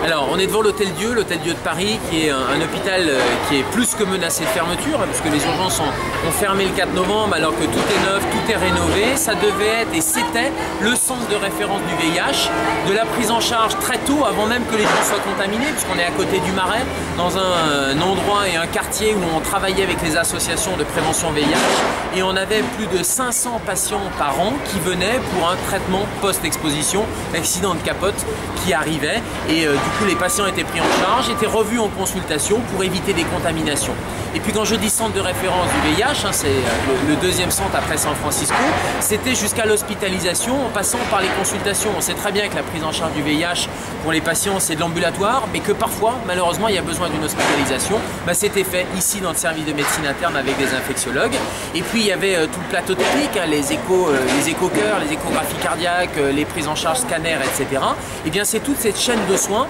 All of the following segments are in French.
Alors, on est devant l'Hôtel Dieu de Paris, qui est un hôpital qui est plus que menacé de fermeture, parce que les urgences ont fermé le 4 novembre, alors que tout est neuf, tout est rénové. Ça devait être, et c'était, le centre de référence du VIH, de la prise en charge très tôt, avant même que les gens soient contaminés, puisqu'on est à côté du Marais, dans un endroit et un quartier où on travaillait avec les associations de prévention VIH, et on avait plus de 500 patients par an qui venaient pour un traitement post-exposition, accident de capote qui arrivait, et du coup les patients étaient pris en charge, étaient revus en consultation pour éviter des contaminations. Et puis quand je dis centre de référence du VIH, c'est le deuxième centre après San Francisco, c'était jusqu'à l'hospitalisation en passant par les consultations. On sait très bien que la prise en charge du VIH pour les patients c'est de l'ambulatoire, mais que parfois malheureusement il y a besoin d'une hospitalisation. C'était fait ici dans le service de médecine interne avec des infectiologues. Et puis il y avait tout le plateau technique, les écho-cœurs, les échographies cardiaques, les prises en charge scanners, etc. Et bien c'est toute cette chaîne de soins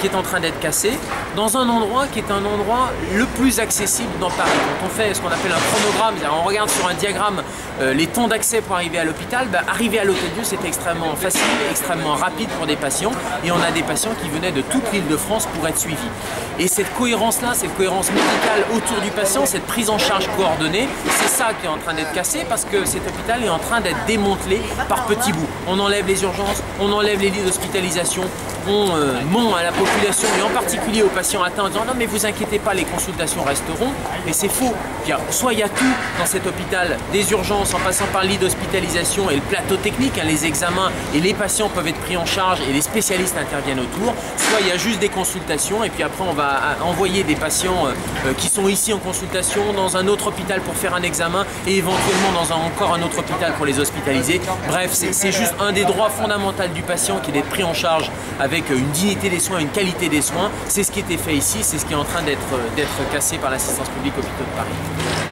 qui est en train d'être cassée dans un endroit qui est un endroit le plus accessible dans Paris. Quand on fait ce qu'on appelle un chronogramme, on regarde sur un diagramme les temps d'accès pour arriver à l'hôpital, arriver à l'Hôtel Dieu c'est extrêmement facile, extrêmement rapide pour des patients, et on a des patients qui venaient de toute l'île de France pour être suivis. Et cette cohérence-là, cette cohérence médicale autour du patient, cette prise en charge coordonnée, c'est ça qui est en train d'être cassé, parce que cet hôpital est en train d'être démantelé par petits bouts. On enlève les urgences, on enlève les lits d'hospitalisation, on ment à la population et en particulier aux patients atteints en disant non mais vous inquiétez pas, les consultations resteront, mais c'est faux. Soit il y a tout dans cet hôpital, des urgences en passant par le lit d'hospitalisation et le plateau technique, les examens, et les patients peuvent être pris en charge et les spécialistes interviennent autour, soit il y a juste des consultations et puis après on va envoyer des patients qui sont ici en consultation dans un autre hôpital pour faire un examen et éventuellement dans encore un autre hôpital pour les hospitaliser. Bref, c'est juste un des droits fondamentaux du patient qui est d'être pris en charge avec une dignité des soins, une qualité des soins. C'est ce qui était fait ici, c'est ce qui est en train d'être cassé par l'assistance publique hôpitaux de Paris.